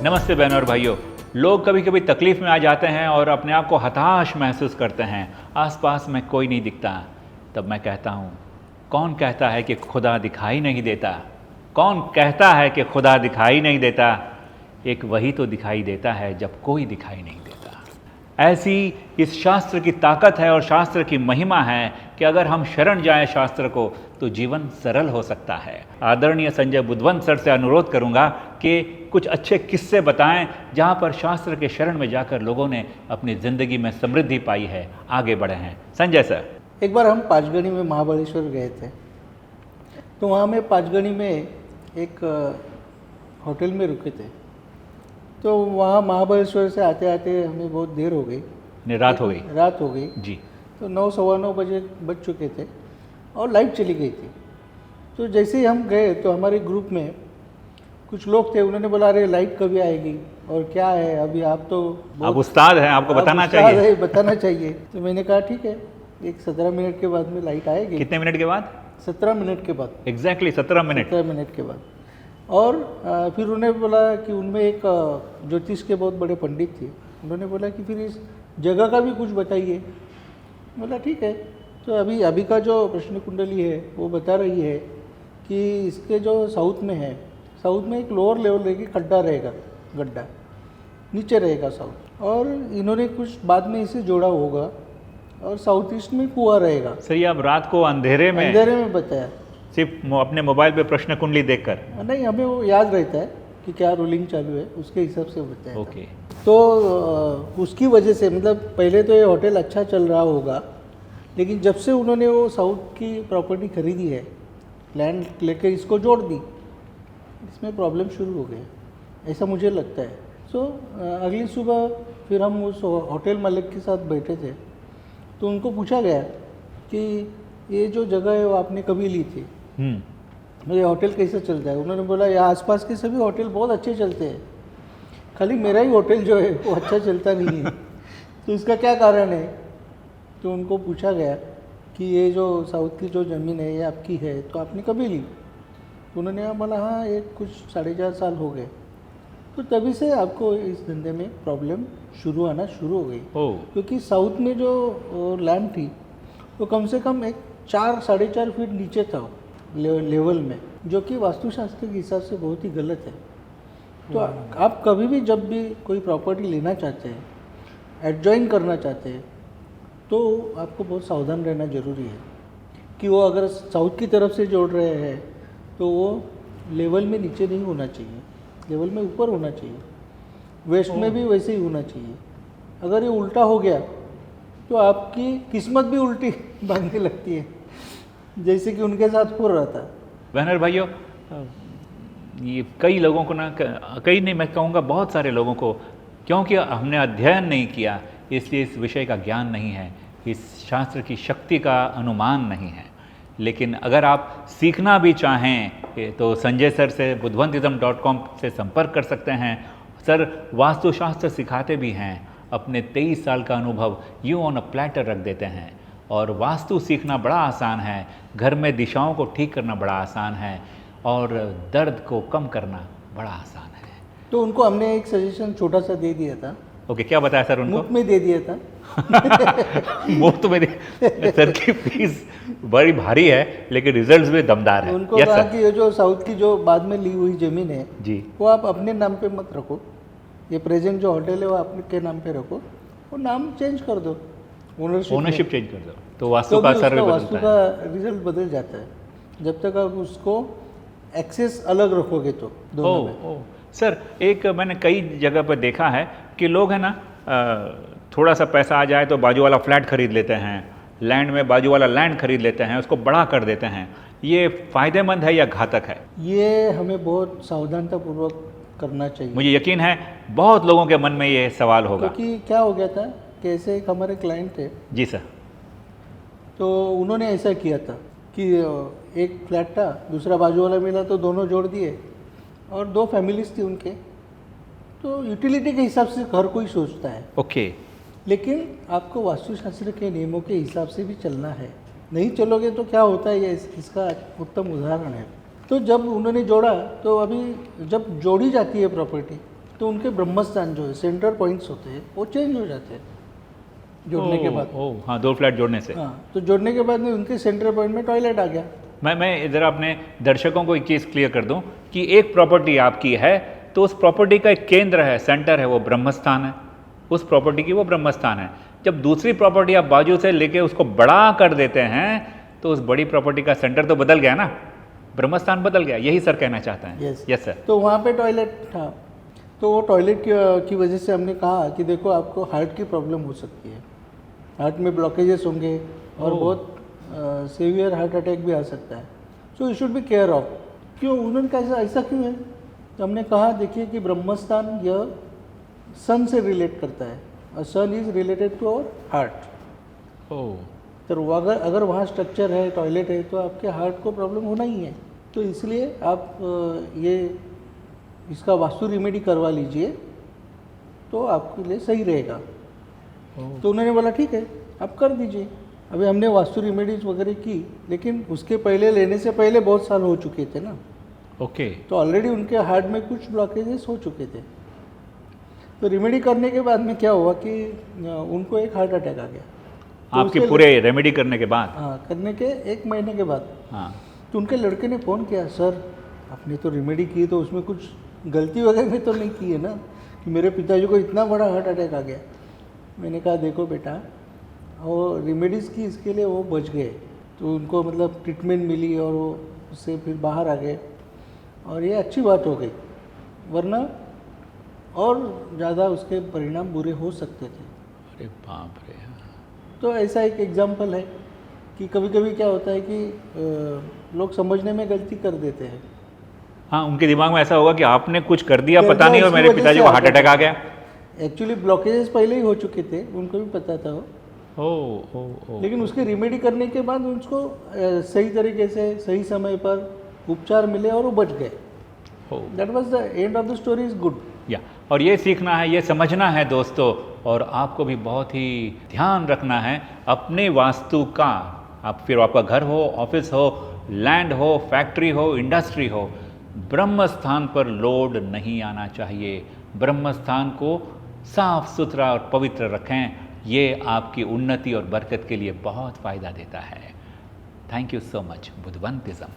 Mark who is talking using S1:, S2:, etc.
S1: नमस्ते बहनों और भाइयों। लोग कभी कभी तकलीफ में आ जाते हैं और अपने आप को हताश महसूस करते हैं। आसपास में कोई नहीं दिखता। तब मैं कहता हूँ, कौन कहता है कि खुदा दिखाई नहीं देता? कौन कहता है कि खुदा दिखाई नहीं देता? एक वही तो दिखाई देता है जब कोई दिखाई नहीं देता। ऐसी इस शास्त्र की ताकत है और शास्त्र की महिमा है कि अगर हम शरण जाएं शास्त्र को तो जीवन सरल हो सकता है। आदरणीय संजय बुधवंत सर से अनुरोध करूंगा कि कुछ अच्छे किस्से बताएं जहां पर शास्त्र के शरण में जाकर लोगों ने अपनी ज़िंदगी में समृद्धि पाई है, आगे बढ़े हैं। संजय सर।
S2: एक बार हम पाँचगणी में महाबलेश्वर गए थे, तो वहाँ में पाँचगणी में एक होटल में रुके थे। तो वहाँ महाबलेश्वर से आते आते हमें बहुत देर हो गई,
S1: रात हो गई जी।
S2: तो 9 सवा 9 बजे बज चुके थे और लाइट चली गई थी। तो जैसे ही हम गए तो हमारे ग्रुप में कुछ लोग थे, उन्होंने बोला अरे लाइट कभी आएगी और क्या है, अभी आप तो
S1: आप उस्ताद हैं, आपको बताना
S2: चाहिए। तो मैंने कहा ठीक है, एक 17 मिनट के बाद में लाइट आएगी।
S1: कितने मिनट के बाद?
S2: 17 मिनट के बाद।
S1: एग्जैक्टली 17 मिनट
S2: के बाद। और फिर उन्हें बोला कि उनमें एक ज्योतिष के बहुत बड़े पंडित थे, उन्होंने बोला कि फिर इस जगह का भी कुछ बताइए। बोला ठीक है। तो अभी का जो प्रश्न कुंडली है वो बता रही है कि इसके जो साउथ में एक लोअर लेवल रहेगी, गड्ढा नीचे रहेगा साउथ, और इन्होंने कुछ बाद में इसे जोड़ा होगा और साउथ ईस्ट में कुआं रहेगा।
S1: सही। आप रात को अंधेरे में
S2: बताया,
S1: सिर्फ अपने मोबाइल पे प्रश्न कुंडली देखकर?
S2: नहीं, हमें वो याद रहता है कि क्या रोलिंग चालू है, उसके हिसाब से बताया।
S1: ओके।
S2: तो उसकी वजह से, मतलब पहले तो ये होटल अच्छा चल रहा होगा, लेकिन जब से उन्होंने वो साउथ की प्रॉपर्टी खरीदी है, लैंड लेकर इसको जोड़ दी, इसमें प्रॉब्लम शुरू हो गया, ऐसा मुझे लगता है। सो अगली सुबह फिर हम उस होटल मालिक के साथ बैठे थे, तो उनको पूछा गया कि ये जो जगह है वो आपने कभी ली थी, ये होटल कैसे चलता है? उन्होंने बोला यहाँ आसपास के सभी होटल बहुत अच्छे चलते हैं, खाली मेरा ही होटल जो है वो अच्छा चलता नहीं है। तो इसका क्या कारण है? तो उनको पूछा गया कि ये जो साउथ की जो ज़मीन है ये आपकी है, तो आपने कभी ली? उन्होंने बोला हाँ, ये कुछ 4.5 साल हो गए। तो तभी से आपको इस धंधे में प्रॉब्लम आना शुरू हो गई, क्योंकि साउथ में जो लैंड थी वो कम से कम एक 4-4.5 फीट नीचे था लेवल में, जो कि वास्तुशास्त्र के हिसाब से बहुत ही गलत है। तो आप कभी भी जब भी कोई प्रॉपर्टी लेना चाहते हैं, एडजॉइन करना चाहते हैं, तो आपको बहुत सावधान रहना ज़रूरी है कि वो अगर साउथ की तरफ से जोड़ रहे हैं तो वो लेवल में नीचे नहीं होना चाहिए, लेवल में ऊपर होना चाहिए। वेस्ट में भी वैसे ही होना चाहिए। अगर ये उल्टा हो गया तो आपकी किस्मत भी उल्टी भागने लगती है, जैसे कि उनके साथ हो रहा था।
S1: बहनों भाइयों, ये कई लोगों को ना, कई नहीं, मैं कहूँगा बहुत सारे लोगों को, क्योंकि हमने अध्ययन नहीं किया इसलिए इस विषय का ज्ञान नहीं है, इस शास्त्र की शक्ति का अनुमान नहीं है। लेकिन अगर आप सीखना भी चाहें तो संजय सर से budhvantism.com से संपर्क कर सकते हैं। सर वास्तुशास्त्र सिखाते भी हैं, अपने 23 साल का अनुभव यूँ ऑन अ प्लेटर रख देते हैं। और वास्तु सीखना बड़ा आसान है, घर में दिशाओं को ठीक करना बड़ा आसान है, और दर्द को कम करना बड़ा आसान है।
S2: तो उनको हमने एक सजेशन छोटा सा दे दिया था।
S1: ओके, क्या बताया सर उनको?
S2: मुफ्त में दे दिया था।
S1: मुफ्त में सर की फीस बड़ी भारी है, लेकिन रिजल्ट्स भी दमदार है।
S2: उनको कहा कि ये जो साउथ की जो बाद में ली हुई ज़मीन है
S1: जी,
S2: वो आप अपने नाम पे मत रखो, ये प्रेजेंट जो होटल है वो आपके नाम पे रखो, वो नाम चेंज कर दो,
S1: ओनरशिप चेंज कर दो, तो वास्तु का असर
S2: वास्तु का रिजल्ट बदल जाता है, जब तक आप उसको एक्सेस अलग रखोगे तो दोनों में।
S1: सर एक मैंने कई जगह पर देखा है कि लोग है ना, थोड़ा सा पैसा आ जाए तो बाजू वाला फ्लैट खरीद लेते हैं, लैंड में बाजू वाला लैंड खरीद लेते हैं, उसको बड़ा कर देते हैं। ये फ़ायदेमंद है या घातक है?
S2: ये हमें बहुत सावधानतापूर्वक करना चाहिए।
S1: मुझे यकीन है बहुत लोगों के मन में ये सवाल होगा।
S2: क्योंकि क्या हो गया था कि ऐसे एक हमारे क्लाइंट थे। जी
S1: सर।
S2: तो उन्होंने ऐसा किया था कि एक फ्लैट था, दूसरा बाजू वाला मिला तो दोनों जोड़ दिए, और 2 फैमिलीज थी उनके। तो यूटिलिटी के हिसाब से हर कोई सोचता है,
S1: ओके,
S2: लेकिन आपको वास्तुशास्त्र के नियमों के हिसाब से भी चलना है। नहीं चलोगे तो क्या होता है, ये इसका उत्तम उदाहरण है। तो जब उन्होंने जोड़ा, तो अभी जब जोड़ी जाती है प्रॉपर्टी तो उनके ब्रह्मस्थान जो है सेंटर पॉइंट्स होते हैं वो चेंज हो जाते हैं जोड़ने के बाद।
S1: हाँ, 2 फ्लैट जोड़ने से।
S2: हाँ, तो जोड़ने के बाद में उनके सेंटर पॉइंट में टॉयलेट आ गया।
S1: मैं इधर अपने दर्शकों को एक चीज़ क्लियर कर दूं कि एक प्रॉपर्टी आपकी है तो उस प्रॉपर्टी का एक केंद्र है, सेंटर है, वो ब्रह्मस्थान है। उस प्रॉपर्टी की वो ब्रह्मस्थान है। जब दूसरी प्रॉपर्टी आप बाजू से लेके उसको बड़ा कर देते हैं तो उस बड़ी प्रॉपर्टी का सेंटर तो बदल गया ना, ब्रह्मस्थान बदल गया। यही सर कहना चाहते हैं। Yes sir.
S2: तो वहाँ पे टॉयलेट था, तो वो टॉयलेट की वजह से हमने कहा कि देखो आपको हार्ट की प्रॉब्लम हो सकती है, हार्ट में ब्लॉकेजेस होंगे और बहुत सीवियर हार्ट अटैक भी आ सकता है, so you should be care of. क्यों उन्होंने कहा ऐसा क्यों है? तो हमने कहा देखिए कि ब्रह्मस्थान यह सन से रिलेट करता है और sun is related to our heart. तो अगर वहाँ स्ट्रक्चर है, टॉयलेट है, तो आपके हार्ट को प्रॉब्लम होना ही है। तो इसलिए आप ये इसका वास्तु रेमेडी करवा लीजिए तो आपके लिए सही रहेगा। तो उन्होंने बोला ठीक है आप कर दीजिए। अभी हमने वास्तु रेमेडीज वगैरह की, लेकिन उसके पहले लेने से पहले बहुत साल हो चुके थे ना।
S1: ओके।
S2: तो ऑलरेडी उनके हार्ट में कुछ ब्लॉकेजेस हो चुके थे। तो रेमेडी करने के बाद में क्या हुआ कि उनको एक हार्ट अटैक आ गया। तो
S1: आपके पूरे रेमेडी करने के बाद?
S2: हाँ, करने के 1 महीने के बाद।
S1: हाँ।
S2: तो उनके लड़के ने फ़ोन किया, सर आपने तो रेमेडी की तो उसमें कुछ गलती वगैरह भी तो नहीं की है ना कि मेरे पिताजी को इतना बड़ा हार्ट अटैक आ गया। मैंने कहा देखो बेटा, वो रेमेडीज़ की इसके लिए वो बच गए, तो उनको मतलब ट्रीटमेंट मिली और वो उससे फिर बाहर आ गए और ये अच्छी बात हो गई, वरना और ज़्यादा उसके परिणाम बुरे हो सकते थे।
S1: अरे बाप रे।
S2: तो ऐसा एक एग्जाम्पल है कि कभी कभी क्या होता है कि लोग समझने में गलती कर देते हैं।
S1: हाँ, उनके दिमाग में ऐसा होगा कि आपने कुछ कर दिया पता नहीं और मेरे पिताजी को हार्ट अटैक आ गया।
S2: एक्चुअली ब्लॉकेजेस पहले ही हो चुके थे, उनको भी पता था वो।
S1: ओ।
S2: लेकिन उसके रेमेडी करने के बाद उसको सही तरीके से सही समय पर उपचार मिले और वो बच गए। That was the end of the story is good.
S1: या और ये सीखना है, ये समझना है दोस्तों, और आपको भी बहुत ही ध्यान रखना है अपने वास्तु का। आप फिर आपका घर हो, ऑफिस हो, लैंड हो, फैक्ट्री हो, इंडस्ट्री हो, ब्रह्म स्थान पर लोड नहीं आना चाहिए। ब्रह्म स्थान को साफ सुथरा और पवित्र रखें, ये आपकी उन्नति और बरकत के लिए बहुत फ़ायदा देता है। Thank you so much. बुद्धवंतिज्म।